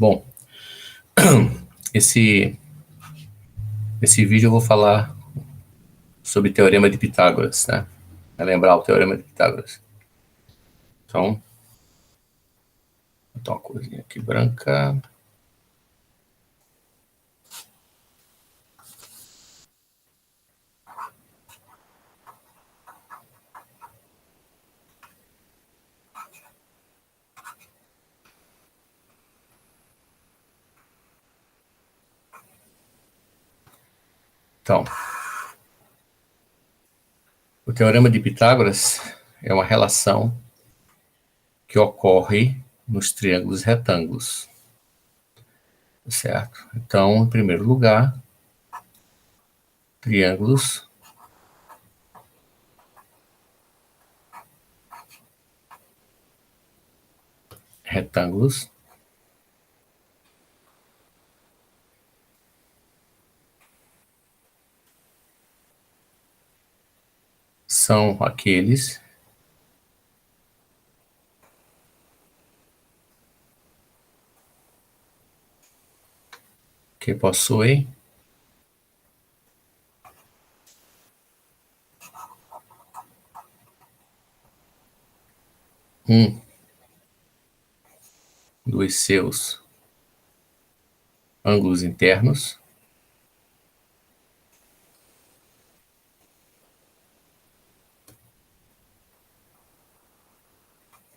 Bom, esse, esse vídeo eu vou falar sobre Teorema de Pitágoras, né? É lembrar o Teorema de Pitágoras. Então, vou botar uma corzinha aqui branca. Então, o Teorema de Pitágoras é uma relação que ocorre nos triângulos retângulos, certo? Então, em primeiro lugar, triângulos retângulos são aqueles que possuem um dos seus ângulos internos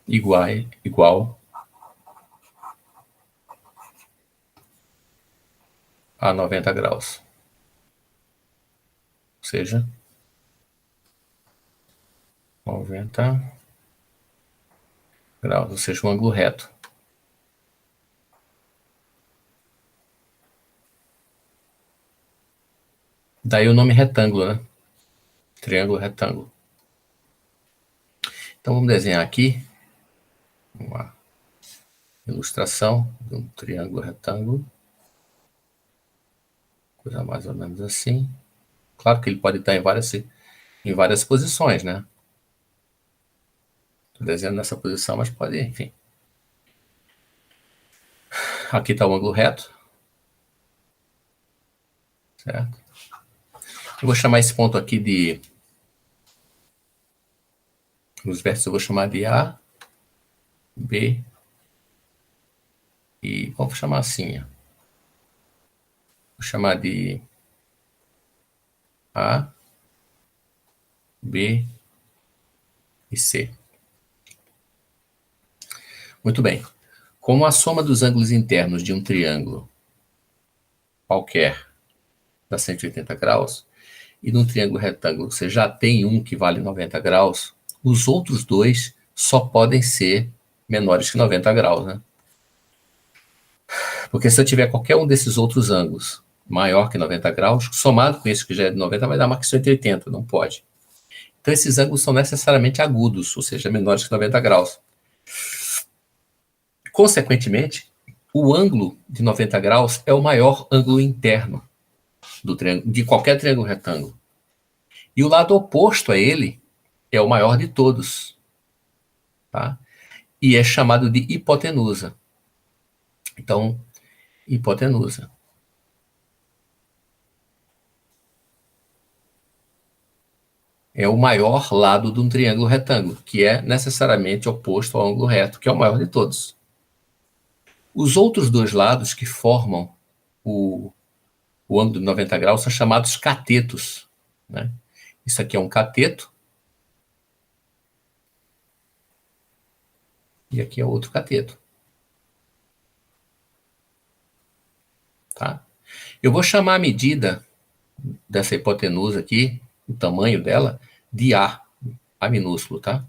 igual a 90 graus. Ou seja, 90 graus, ou seja, um ângulo reto. Daí o nome retângulo, né? Triângulo retângulo. Então vamos desenhar aqui uma ilustração de um triângulo retângulo. Coisa mais ou menos assim. Claro que ele pode estar em várias posições, né? Estou desenhando nessa posição, mas pode, enfim. Aqui está o ângulo reto. Certo? Eu vou chamar esse ponto aqui de... Nos vértices eu vou chamar de A, B e... Vamos chamar assim, ó. Vou chamar de A, B e C. Muito bem. Como a soma dos ângulos internos de um triângulo qualquer dá 180 graus, e num triângulo retângulo você já tem um que vale 90 graus, os outros dois só podem ser menores que 90 graus, né? Porque se eu tiver qualquer um desses outros ângulos maior que 90 graus, somado com esse que já é de 90, vai dar mais que 180, não pode. Então esses ângulos são necessariamente agudos, ou seja, menores que 90 graus. Consequentemente, o ângulo de 90 graus é o maior ângulo interno do triângulo, de qualquer triângulo retângulo. E o lado oposto a ele é o maior de todos, tá? E é chamado de hipotenusa. Então, hipotenusa é o maior lado de um triângulo retângulo, que é necessariamente oposto ao ângulo reto, que é o maior de todos. Os outros dois lados que formam o ângulo de 90 graus são chamados catetos, né? Isso aqui é um cateto. E aqui é outro cateto. Tá? Eu vou chamar a medida dessa hipotenusa aqui, o tamanho dela, de A minúsculo, tá?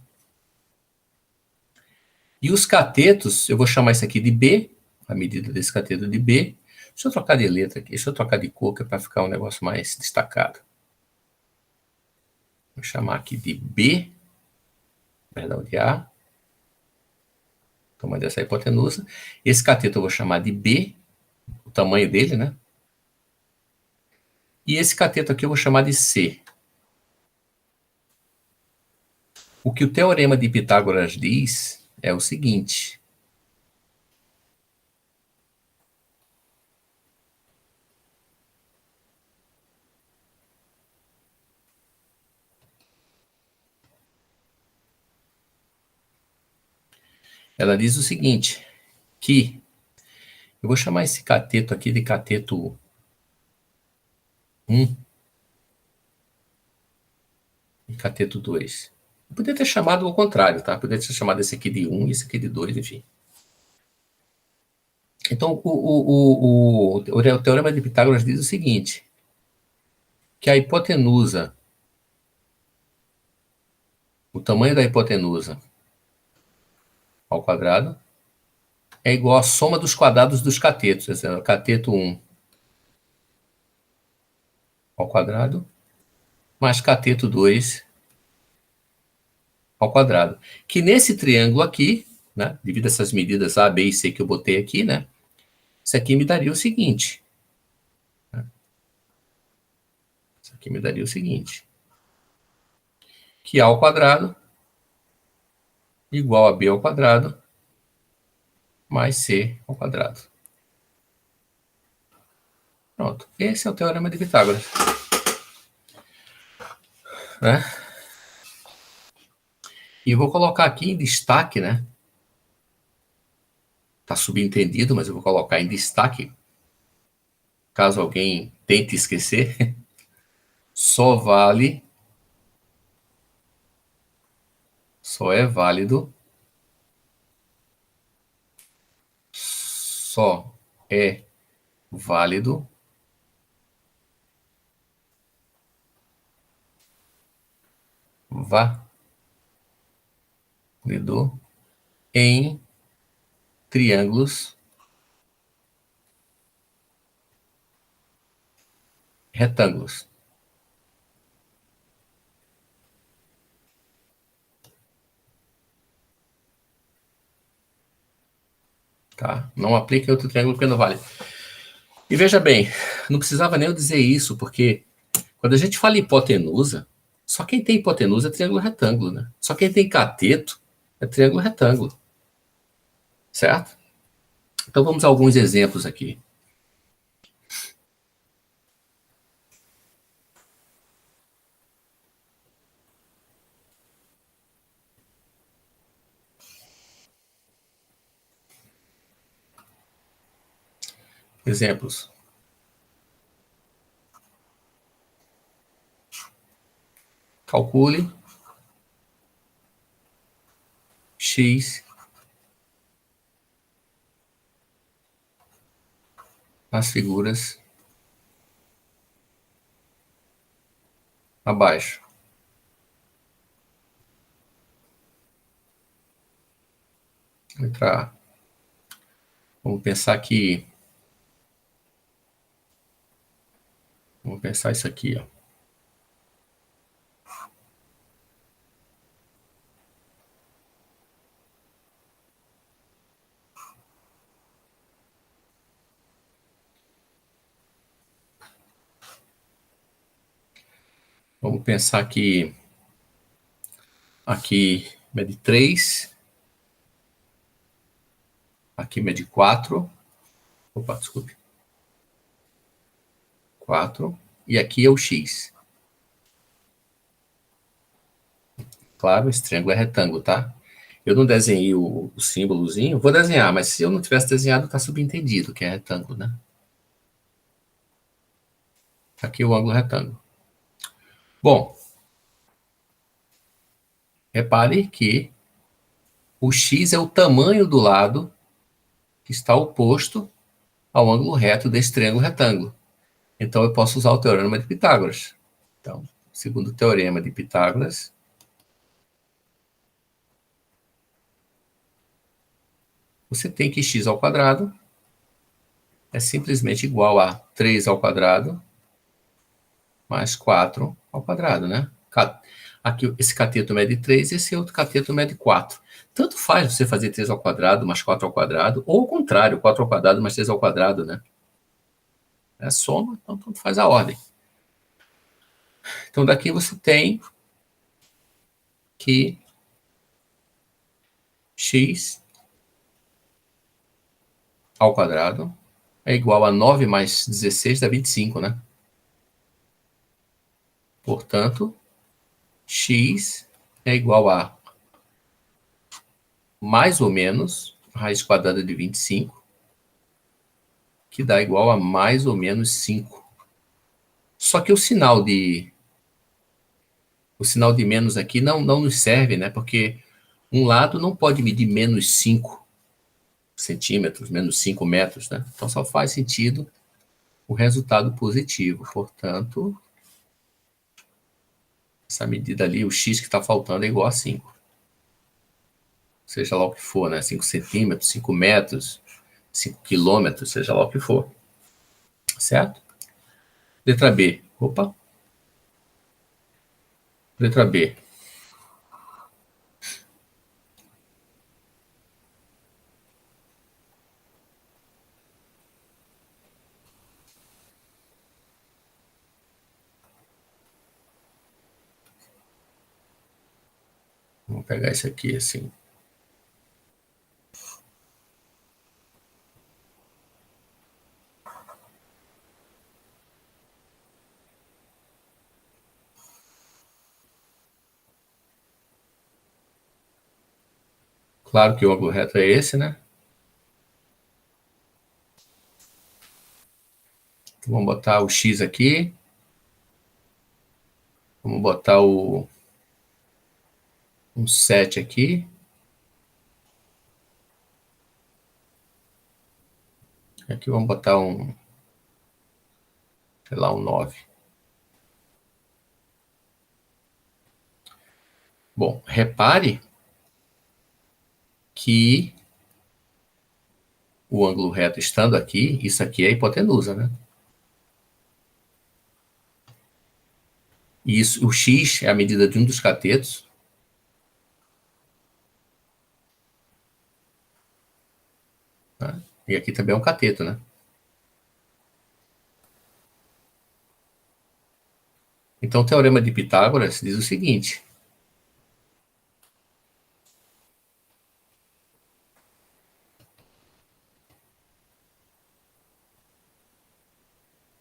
E os catetos, eu vou chamar isso aqui de B, a medida desse cateto de B. Deixa eu trocar de letra aqui, deixa eu trocar de cor, que é para ficar um negócio mais destacado. Vou chamar aqui de B, perdão, de A, o tamanho dessa hipotenusa. Esse cateto eu vou chamar de B, o tamanho dele, né? E esse cateto aqui eu vou chamar de C. O que o Teorema de Pitágoras diz é o seguinte: Ela diz o seguinte, que eu vou chamar esse cateto aqui de cateto 1 e cateto 2. Eu poderia ter chamado ao contrário, tá? Poderia ter chamado esse aqui de 1 e esse aqui de 2, enfim. Então, o teorema de Pitágoras diz o seguinte, que a hipotenusa, o tamanho da hipotenusa ao quadrado, é igual à soma dos quadrados dos catetos. Ou seja, cateto 1 ao quadrado, mais cateto 2 ao quadrado. Que nesse triângulo aqui, né, devido a essas medidas A, B e C que eu botei aqui, né, isso aqui me daria o seguinte. Né, isso aqui me daria o seguinte. Que A ao quadrado igual a B ao quadrado mais C ao quadrado. Pronto. Esse é o teorema de Pitágoras. Né? E eu vou colocar aqui em destaque, né? Está subentendido, mas eu vou colocar em destaque, caso alguém tente esquecer, só é válido, só é válido em triângulos retângulos. Tá? Não aplique em outro triângulo porque não vale. E veja bem, não precisava nem eu dizer isso, porque quando a gente fala em hipotenusa, só quem tem hipotenusa é triângulo retângulo, né? Só quem tem cateto é triângulo retângulo. Certo? Então vamos a alguns exemplos aqui. Exemplos. Calcule x nas figuras abaixo. Vou entrar. Vamos pensar que. Vamos pensar isso aqui, ó. Vamos pensar que aqui mede 3, aqui mede 4. Opa, desculpe. 4. E aqui é o x. Claro, esse triângulo é retângulo, tá? Eu não desenhei o símbolozinho. Vou desenhar, mas se eu não tivesse desenhado, tá subentendido que é retângulo, né? Aqui é o ângulo retângulo. Bom, repare que o x é o tamanho do lado que está oposto ao ângulo reto desse triângulo retângulo. Então, eu posso usar o teorema de Pitágoras. Então, segundo o teorema de Pitágoras, você tem que x ao quadrado é simplesmente igual a 3 ao quadrado mais 4 ao quadrado, né? Aqui, esse cateto mede 3 e esse outro cateto mede 4. Tanto faz você fazer 3 ao quadrado mais 4 ao quadrado, ou o contrário, 4 ao quadrado mais 3 ao quadrado, né? É soma, então tanto faz a ordem. Então, daqui você tem que x ao quadrado é igual a 9 mais 16 dá 25, né? Portanto, x é igual a mais ou menos raiz quadrada de 25, que dá igual a mais ou menos 5. Só que o sinal de menos aqui não nos serve, né? Porque um lado não pode medir menos 5 centímetros, menos 5 metros, né? Então só faz sentido o resultado positivo. Portanto, essa medida ali, o x que está faltando é igual a 5. Seja lá o que for, né? 5 centímetros, 5 metros, 5 quilômetros, seja lá o que for. Certo? Letra B. Opa. Letra B. Vamos pegar isso aqui assim. Claro que o ângulo reto é esse, né? Então, vamos botar o x aqui. Vamos botar um 7 aqui. Aqui vamos botar sei lá, um 9. Bom, repare que o ângulo reto estando aqui, isso aqui é a hipotenusa, né? E isso, o x é a medida de um dos catetos. Né? E aqui também é um cateto, né? Então, o teorema de Pitágoras diz o seguinte.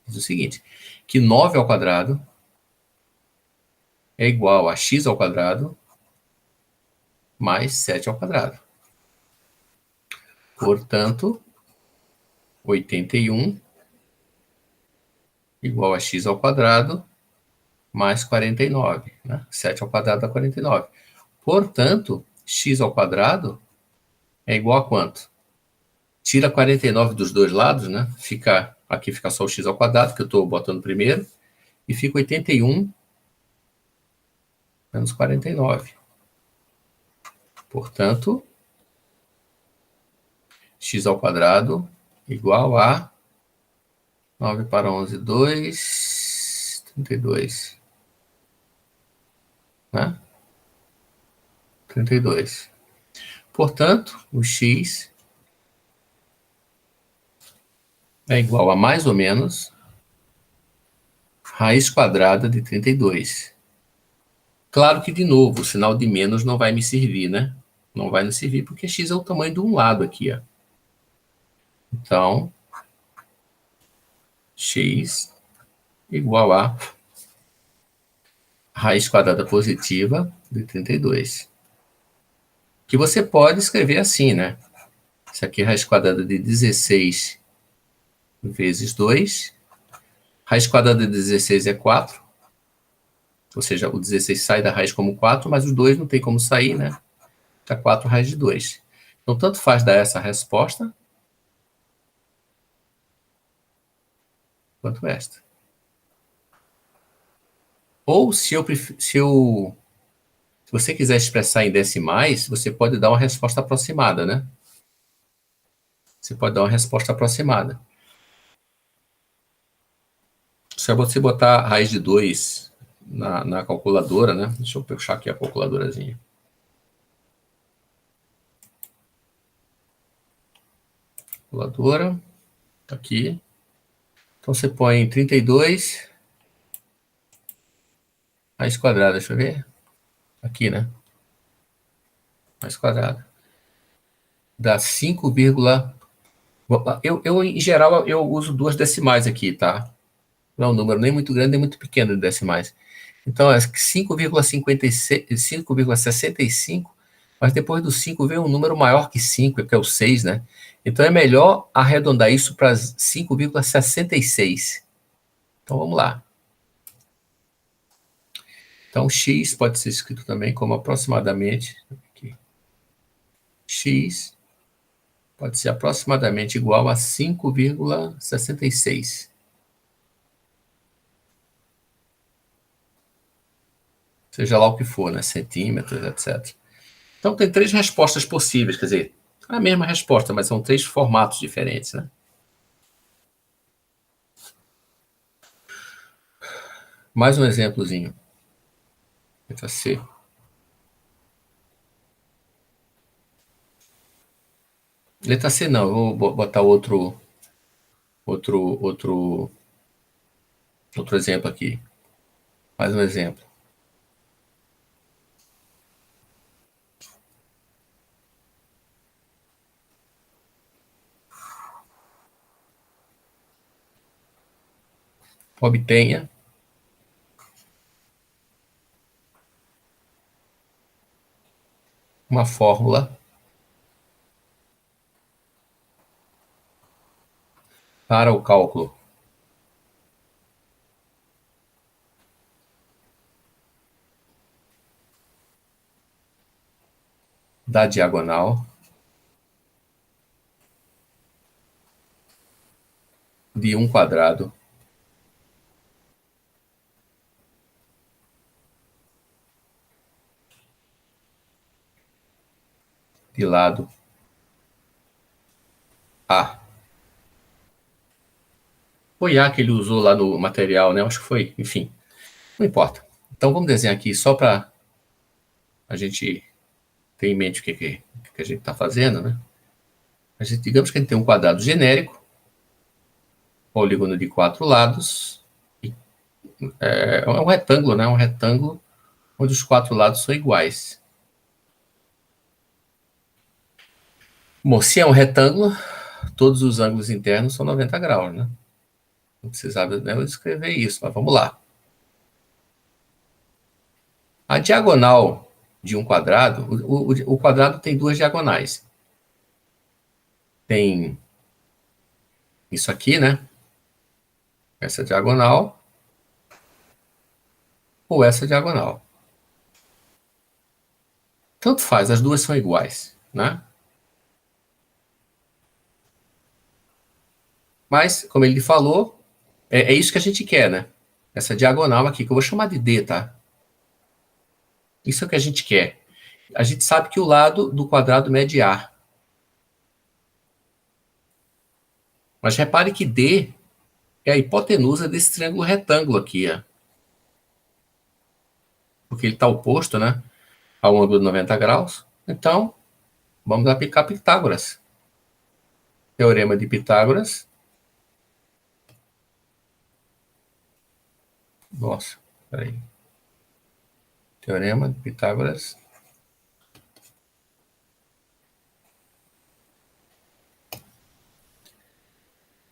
Diz o seguinte, que 9 ao quadrado é igual a x ao quadrado mais 7 ao quadrado. Portanto, 81 igual a x ao quadrado mais 49. Né? 7 ao quadrado dá 49. Portanto, x ao quadrado é igual a quanto? Tira 49 dos dois lados, né? Aqui fica só o x ao quadrado, que eu estou botando primeiro, e fica 81 menos 49. Portanto, x ao quadrado igual a 9 para 11, 2, 32. Né? 32. Portanto, o x é igual a mais ou menos raiz quadrada de 32. Claro que, de novo, o sinal de menos não vai me servir, né? Não vai nos servir porque x é o tamanho de um lado aqui, ó. Então, x igual a raiz quadrada positiva de 32. Que você pode escrever assim, né? Isso aqui é raiz quadrada de 16 vezes 2. Raiz quadrada de 16 é 4. Ou seja, o 16 sai da raiz como 4, mas o 2 não tem como sair, né? Está 4 raiz de 2. Então, tanto faz dar essa resposta, quanto esta. Ou se você quiser expressar em decimais, você pode dar uma resposta aproximada, né? Você pode dar uma resposta aproximada. Se você botar a raiz de 2 na calculadora, né? Deixa eu puxar aqui a calculadorazinha. Calculadora, aqui. Então você põe 32 raiz quadrada, deixa eu ver. Aqui, né? Raiz quadrada. Dá 5, em geral, eu uso duas decimais aqui, tá? Não é um número nem muito grande, nem muito pequeno de decimais. Então, é 5,65 mas depois do 5 vem um número maior que 5, que é o 6, né? Então é melhor arredondar isso para 5,66. Então vamos lá. Então x pode ser escrito também como aproximadamente, aqui, x pode ser aproximadamente igual a 5,66. Seja lá o que for, né? Centímetros, etc. Então tem três respostas possíveis, quer dizer, é a mesma resposta, mas são três formatos diferentes, né? Mais um exemplozinho. Letra C. Letra C não, eu vou botar outro, outro, outro exemplo aqui. Mais um exemplo. Obtenha uma fórmula para o cálculo da diagonal de um quadrado de lado A. Foi A que ele usou lá no material, né? Acho que foi, enfim, não importa. Então vamos desenhar aqui só para a gente ter em mente o que a gente está fazendo, né? Digamos que a gente tem um quadrado genérico, polígono de 4 lados, é um retângulo, né? Um retângulo onde os 4 lados são iguais. Bom, se é um retângulo, todos os ângulos internos são 90 graus, né? Não precisava nem escrever isso, mas vamos lá. A diagonal de um quadrado, o quadrado tem duas diagonais. Tem isso aqui, né? Essa diagonal ou essa diagonal. Tanto faz, as duas são iguais, né? Mas, como ele falou, é isso que a gente quer, né? Essa diagonal aqui, que eu vou chamar de D, tá? Isso é o que a gente quer. A gente sabe que o lado do quadrado mede A. Mas repare que D é a hipotenusa desse triângulo retângulo aqui, ó. Porque ele está oposto, né, ao ângulo de 90 graus. Então, vamos aplicar Pitágoras. Teorema de Pitágoras. Nossa, peraí. Teorema de Pitágoras.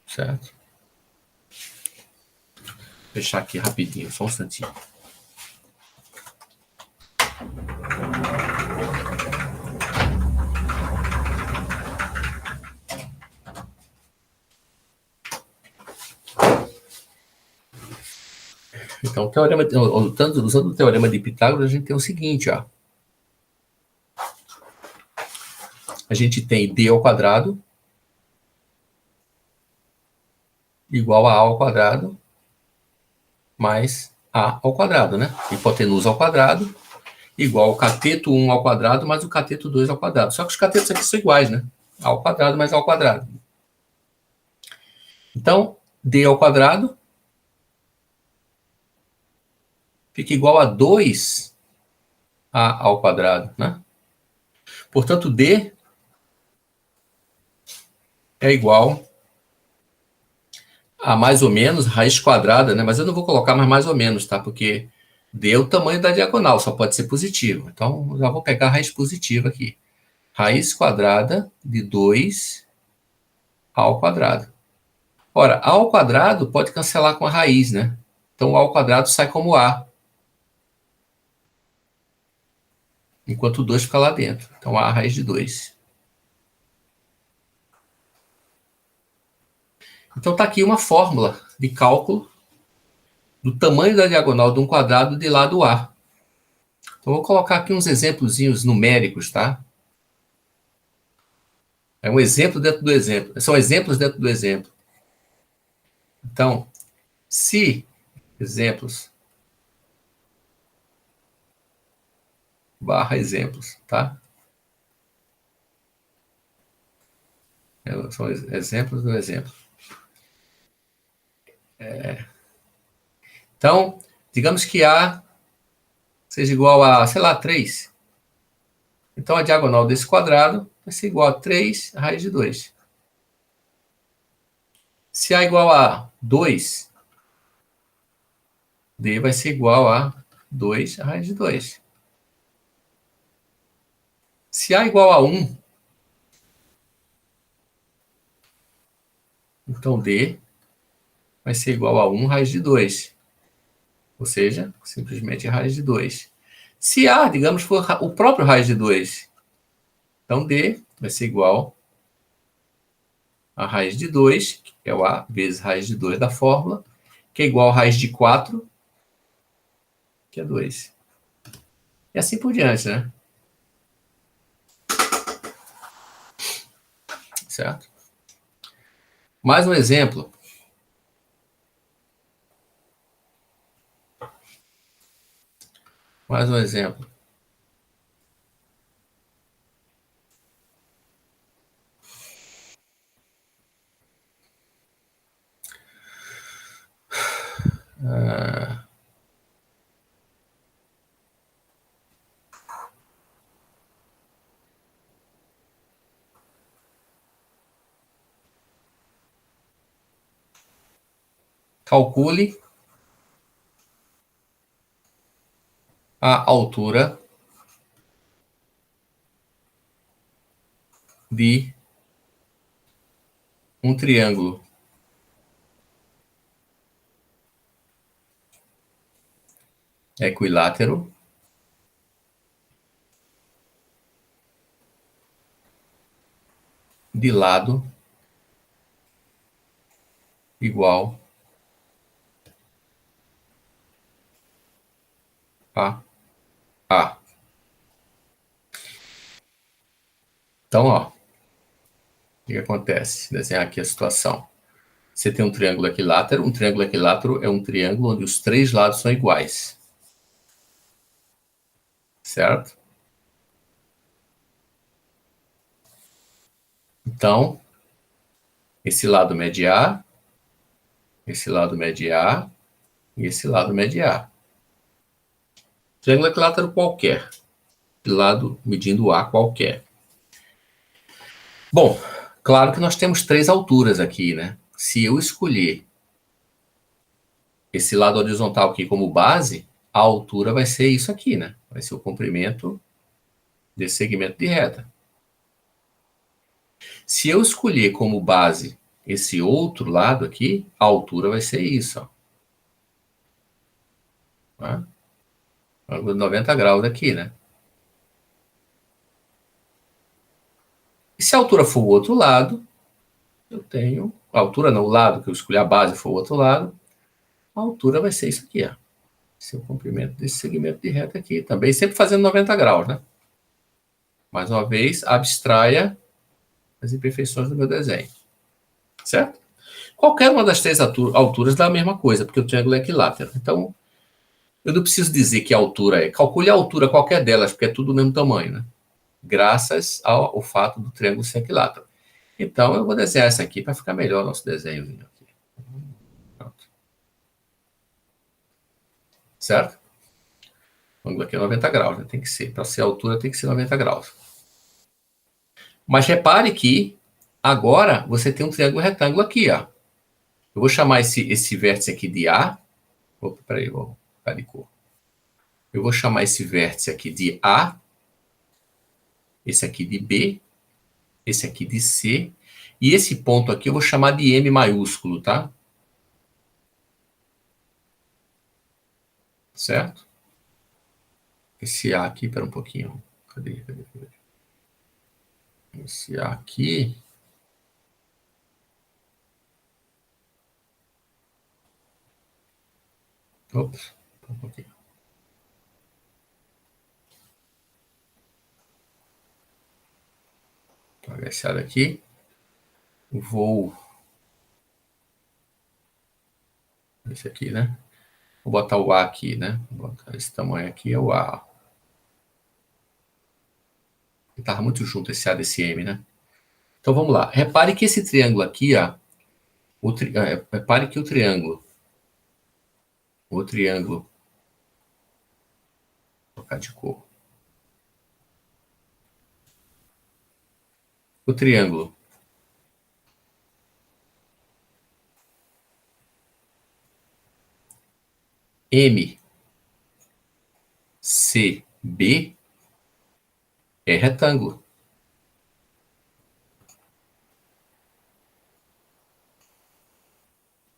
Certo? Vou fechar aqui rapidinho, só um instantinho. Então, usando o teorema de Pitágoras, a gente tem o seguinte, ó. A gente tem d ao quadrado igual a ao quadrado mais a ao quadrado, né? Hipotenusa ao quadrado igual ao cateto 1 ao quadrado mais o cateto 2 ao quadrado. Só que os catetos aqui são iguais, né? A ao quadrado mais a ao quadrado. Então, d ao quadrado fica igual a 2a ao quadrado, né? Portanto, d é igual a mais ou menos raiz quadrada, né? Mas eu não vou colocar mais ou menos, tá? Porque d é o tamanho da diagonal, só pode ser positivo. Então, já vou pegar a raiz positiva aqui. Raiz quadrada de 2 ao quadrado. Ora, a ao quadrado pode cancelar com a raiz, né? Então, o ao quadrado sai como a. enquanto o 2 fica lá dentro. Então, A raiz de 2. Então, está aqui uma fórmula de cálculo do tamanho da diagonal de um quadrado de lado A. Então, vou colocar aqui uns exemplozinhos numéricos, tá? É um exemplo dentro do exemplo. São exemplos dentro do exemplo. Então, se exemplos barra exemplos, tá? São exemplos do exemplo. Então, digamos que A seja igual a, sei lá, 3. Então, a diagonal desse quadrado vai ser igual a 3 raiz de 2. Se A igual a 2, D vai ser igual a 2 raiz de 2. Se A igual a 1, então D vai ser igual a 1 raiz de 2. Ou seja, simplesmente raiz de 2. Se A, digamos, for o próprio raiz de 2, então D vai ser igual a raiz de 2, que é o A vezes raiz de 2 da fórmula, que é igual a raiz de 4, que é 2. E assim por diante, né? Certo? Mais um exemplo. Mais um exemplo. Calcule a altura de um triângulo equilátero de lado igual a A. Então, ó, o que acontece? Desenhar aqui a situação. Você tem um triângulo equilátero. Um triângulo equilátero é um triângulo onde os três lados são iguais. Certo? Então, esse lado mede A, esse lado mede A e esse lado mede A. Triângulo equilátero qualquer. Lado medindo A qualquer. Bom, claro que nós temos três alturas aqui, né? Se eu escolher esse lado horizontal aqui como base, a altura vai ser isso aqui, né? Vai ser o comprimento desse segmento de reta. Se eu escolher como base esse outro lado aqui, a altura vai ser isso, ó. Tá? Ângulo de 90 graus aqui, né? E se a altura for o outro lado, eu tenho... A altura não, o lado que eu escolhi, a base for o outro lado, a altura vai ser isso aqui, ó. Esse é o comprimento desse segmento de reta aqui. Também sempre fazendo 90 graus, né? Mais uma vez, abstraia as imperfeições do meu desenho. Certo? Qualquer uma das três alturas dá a mesma coisa, porque o triângulo é equilátero. Então, eu não preciso dizer que a altura é. Calcule a altura qualquer delas, porque é tudo do mesmo tamanho, né? Graças ao fato do triângulo ser equilátero. Então, eu vou desenhar essa aqui para ficar melhor o nosso desenhozinho aqui. Pronto. Certo? O ângulo aqui é 90 graus, né? Tem que ser. Para ser a altura, tem que ser 90 graus. Mas repare que agora você tem um triângulo retângulo aqui, ó. Eu vou chamar esse vértice aqui de A. Opa, peraí, vou ficar de cor. Eu vou chamar esse vértice aqui de A, esse aqui de B, esse aqui de C, e esse ponto aqui eu vou chamar de M maiúsculo, tá? Certo? Esse A aqui, pera um pouquinho. Cadê? Iniciar aqui. Ops, um pouquinho. Apagar aqui. Vou. Esse aqui, né? Vou botar o A aqui, né? Vou botar esse tamanho aqui, é o A. Estava muito junto esse A desse M, né? Então vamos lá. Repare que esse triângulo aqui, ó. Repare que o triângulo. Vou trocar de cor. O triângulo MCB é retângulo.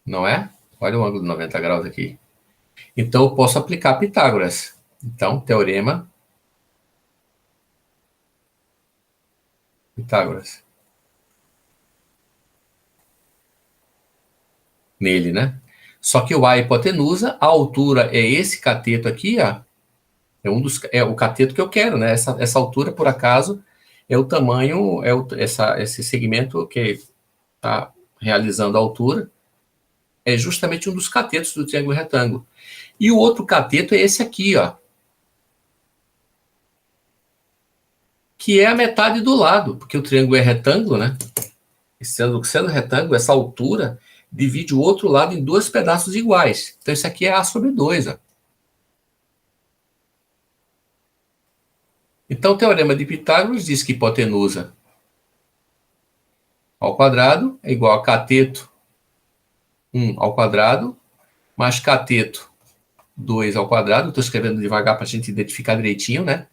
Não é? Olha o ângulo de 90 graus aqui. Então, eu posso aplicar Pitágoras. Então, teorema Pitágoras. Nele, né? Só que o A é hipotenusa, a altura é esse cateto aqui, ó. É o cateto que eu quero, né? Essa altura, por acaso, é o tamanho, esse segmento que está realizando a altura, é justamente um dos catetos do triângulo retângulo. E o outro cateto é esse aqui, ó. Que é a metade do lado, porque o triângulo é retângulo, né? E sendo retângulo, essa altura divide o outro lado em dois pedaços iguais. Então, isso aqui é A sobre 2, ó. Então, o teorema de Pitágoras diz que hipotenusa ao quadrado é igual a cateto 1 ao quadrado, mais cateto 2 ao quadrado. Estou escrevendo devagar para a gente identificar direitinho, né?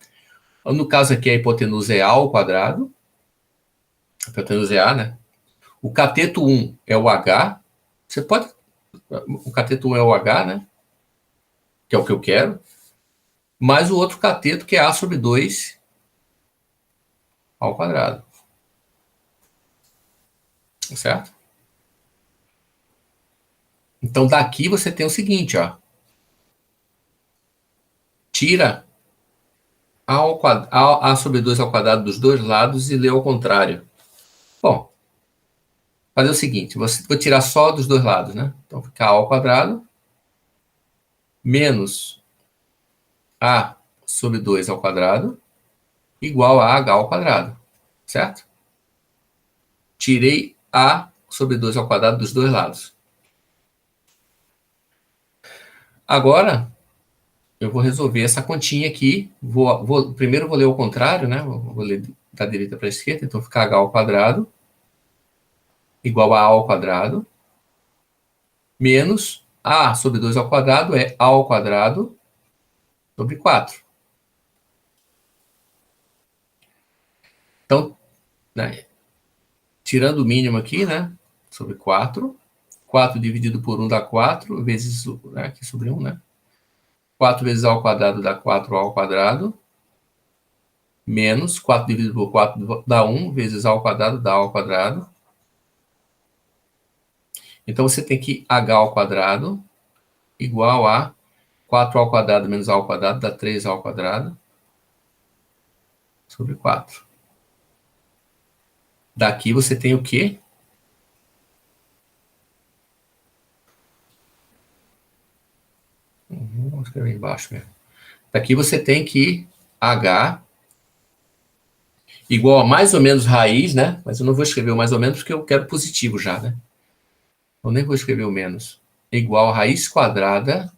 No caso aqui, a hipotenusa é A ao quadrado. A hipotenusa é A, né? O cateto 1 é o H. Você pode... O cateto 1 é o H, né? Que é o que eu quero. Mais o outro cateto, que é A sobre 2 ao quadrado. Certo? Então, daqui você tem o seguinte, ó. Tira A sobre 2 ao quadrado dos dois lados e lê ao contrário. Bom, fazer o seguinte, vou tirar só dos dois lados, né? Então, fica A ao quadrado menos A sobre 2 ao quadrado igual a H ao quadrado. Certo? Tirei A sobre 2 ao quadrado dos dois lados. Agora, eu vou resolver essa continha aqui. Primeiro vou ler ao contrário, né? Vou ler da direita para a esquerda. Então, fica H ao quadrado igual a ao quadrado menos A sobre 2 ao quadrado é A ao quadrado sobre 4. Então, né, tirando o mínimo aqui, né? Sobre 4. 4 dividido por 1 dá 4, vezes, né, aqui sobre 1, né? 4 vezes A ao quadrado dá 4A ao quadrado, menos 4 dividido por 4 dá 1, vezes A ao quadrado dá A ao quadrado. Então, você tem que H ao quadrado igual a 4 ao quadrado menos A ao quadrado dá 3A ao quadrado sobre 4. Daqui você tem o quê? Vamos escrever embaixo mesmo. Daqui você tem que H igual a mais ou menos raiz, né? Mas eu não vou escrever o mais ou menos porque eu quero positivo já, né? Eu nem vou escrever o menos. Igual a raiz quadrada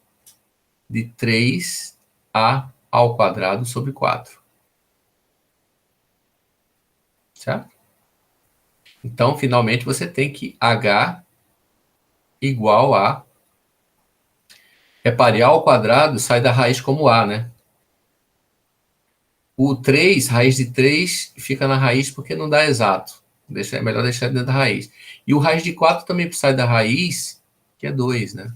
de 3A ao quadrado sobre 4. Certo? Então, finalmente, você tem que H igual a... Repare, A ao quadrado sai da raiz como A, né? O 3, raiz de 3, fica na raiz porque não dá exato. É melhor deixar dentro da raiz. E o raiz de 4 também sai da raiz, que é 2, né?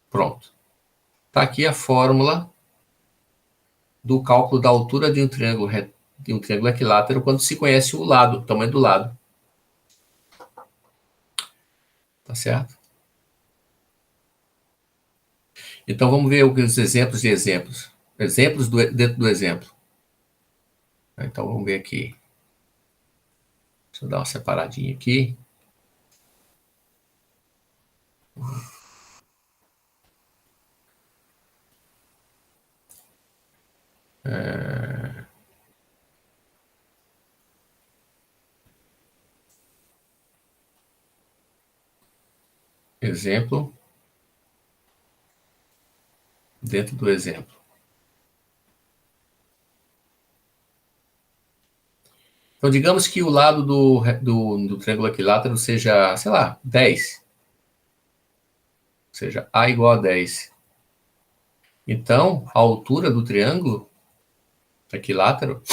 Pronto. Está aqui a fórmula do cálculo da altura de um triângulo equilátero quando se conhece o lado, o tamanho do lado. Tá certo? Então vamos ver os exemplos de exemplos. Exemplos dentro do exemplo. Então vamos ver aqui. Deixa eu dar uma separadinha aqui. Exemplo dentro do exemplo. Então, digamos que o lado do triângulo equilátero seja, sei lá, 10. Ou seja, A igual a 10. Então, a altura do triângulo equilátero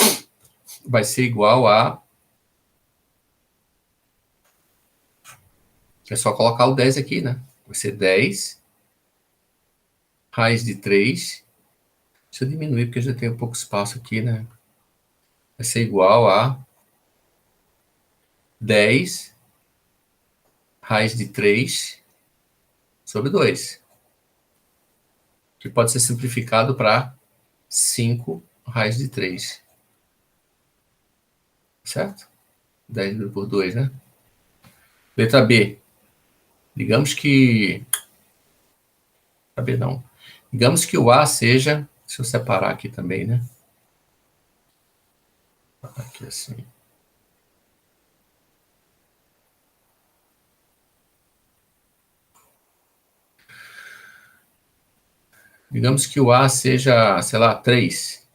vai ser igual a... É só colocar o 10 aqui, né? Vai ser 10 raiz de 3. Deixa eu diminuir, porque já tem um pouco espaço aqui, né? Vai ser igual a 10 raiz de 3 sobre 2. Que pode ser simplificado para 5 raiz de 3. Certo? 10 dividido por 2, né? Letra B. Digamos que... Letra B não. Digamos que o A seja... Deixa eu separar aqui também, né? Aqui assim. Digamos que o A seja, sei lá, 3.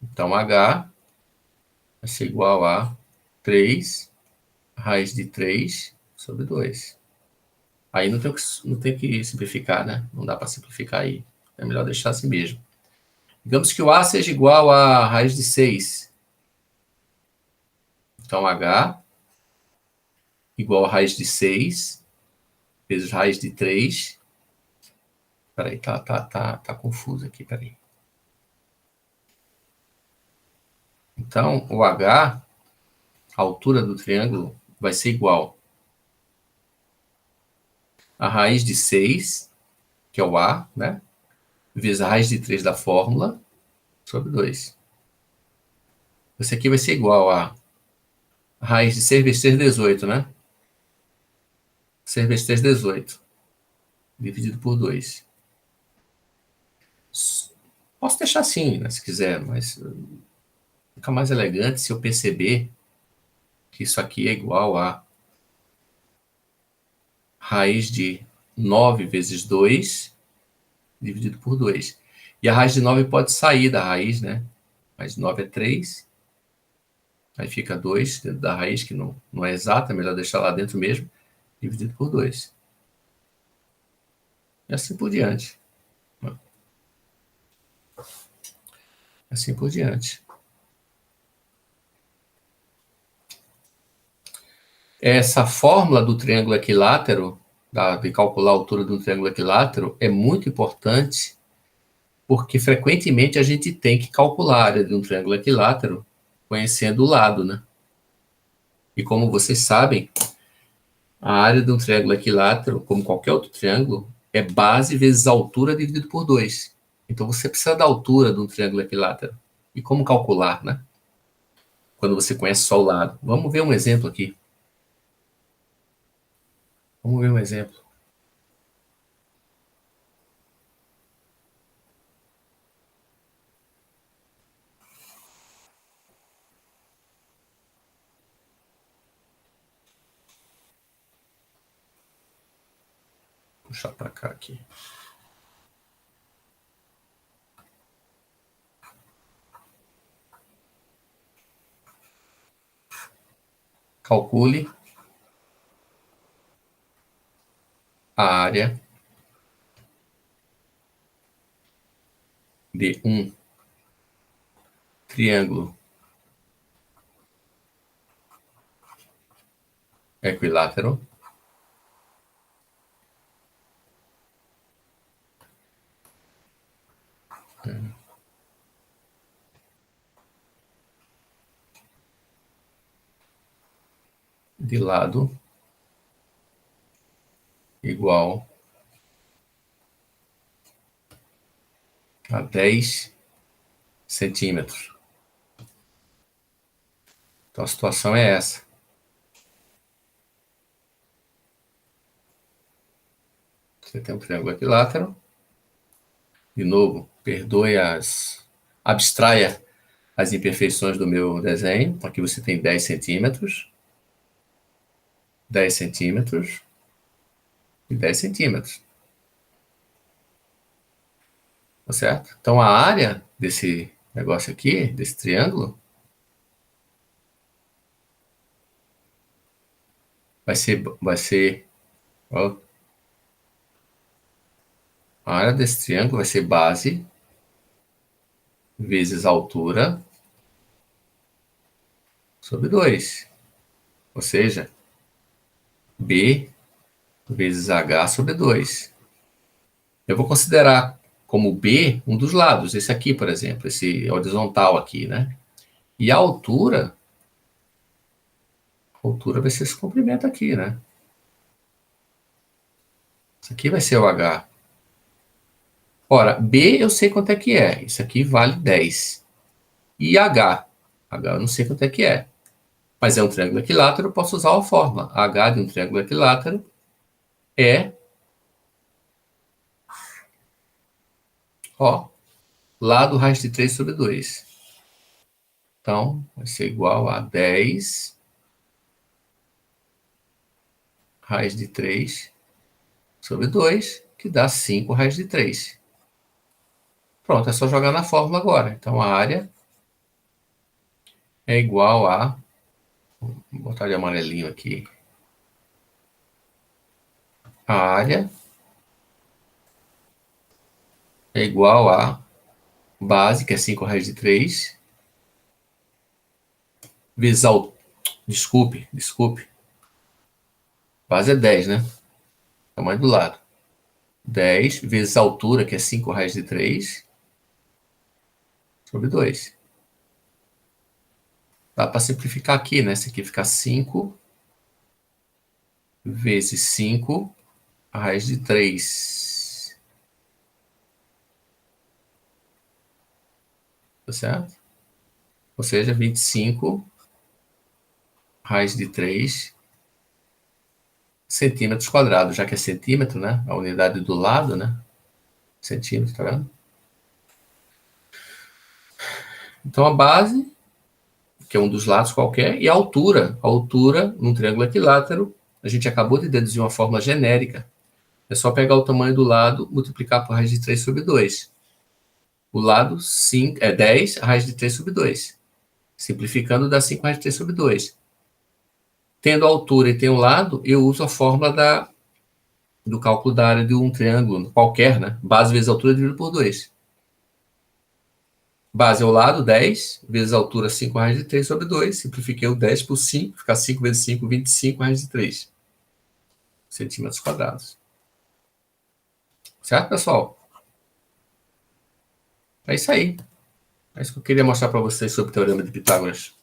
Então, H vai ser igual a 3 raiz de 3 sobre 2. Aí não tem que simplificar, né? Não dá para simplificar aí. É melhor deixar assim mesmo. Digamos que o A seja igual a raiz de 6. Então, H igual a raiz de 6 vezes raiz de 3. Peraí, tá confuso aqui, peraí. Então, o H, a altura do triângulo, vai ser igual a raiz de 6, que é o A, né? Vezes a raiz de 3 da fórmula, sobre 2. Esse aqui vai ser igual a raiz de 6 vezes 3, 18, né? 6 vezes 3, 18. Dividido por 2. Posso deixar assim, né, se quiser, mas fica mais elegante se eu perceber que isso aqui é igual a raiz de 9 vezes 2 dividido por 2. E a raiz de 9 pode sair da raiz, né? Raiz de 9 é 3. Aí fica 2 dentro da raiz, que não é exata, é melhor deixar lá dentro mesmo, dividido por 2. E assim por diante. Assim por diante. Essa fórmula do triângulo equilátero, de calcular a altura do triângulo equilátero, é muito importante, porque frequentemente a gente tem que calcular a área de um triângulo equilátero conhecendo o lado, né? E como vocês sabem, a área de um triângulo equilátero, como qualquer outro triângulo, é base vezes altura dividido por 2. Então você precisa da altura de um triângulo equilátero. E como calcular, né? Quando você conhece só o lado. Vamos ver um exemplo aqui. Vamos ver um exemplo. Vou puxar para cá aqui. Calcule a área de um triângulo equilátero de lado igual a 10 centímetros. Então, a situação é essa. Você tem um triângulo equilátero. De novo, abstraia as imperfeições do meu desenho. Aqui você tem 10 centímetros. 10 centímetros. E 10 centímetros. Tá certo? Então, a área desse negócio aqui, desse triângulo, vai ser ó, a área desse triângulo vai ser base vezes altura sobre 2. Ou seja, B vezes H sobre 2. Eu vou considerar como B um dos lados, esse aqui, por exemplo, esse horizontal aqui, né? E a altura vai ser esse comprimento aqui, né? Isso aqui vai ser o H. Ora, B eu sei quanto é que é. Isso aqui vale 10. E H? H eu não sei quanto é que é. Mas é um triângulo equilátero, eu posso usar a fórmula. H de um triângulo equilátero é, ó, lado raiz de 3 sobre 2. Então, vai ser igual a 10 raiz de 3 sobre 2, que dá 5 raiz de 3. Pronto, é só jogar na fórmula agora. Então, a área é igual a... Vou botar de amarelinho aqui. A área é igual a base, que é 5 raiz de 3, vezes Desculpe. Base é 10, né? Tamanho do lado. 10 vezes a altura, que é 5 raiz de 3, sobre 2. Dá para simplificar aqui, né? Esse aqui fica 5 vezes 5 raiz de 3. Tá certo? Ou seja, 25 raiz de 3 centímetros quadrados, já que é centímetro, né? A unidade do lado, né? Centímetro, tá vendo? Então, a base, que é um dos lados qualquer, e a altura. A altura, num triângulo equilátero, a gente acabou de deduzir uma fórmula genérica. É só pegar o tamanho do lado, multiplicar por raiz de 3 sobre 2. O lado 5, é 10, a raiz de 3 sobre 2. Simplificando, dá 5 raiz de 3 sobre 2. Tendo a altura e tendo o lado, eu uso a fórmula do cálculo da área de um triângulo qualquer, né? Base vezes altura dividido por 2. Base ao lado, 10, vezes a altura, 5 raiz de 3 sobre 2. Simplifiquei o 10 por 5, fica 5 vezes 5, 25 raiz de 3 centímetros quadrados. Certo, pessoal? É isso aí. É isso que eu queria mostrar para vocês sobre o Teorema de Pitágoras.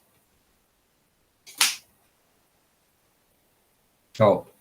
Tchau.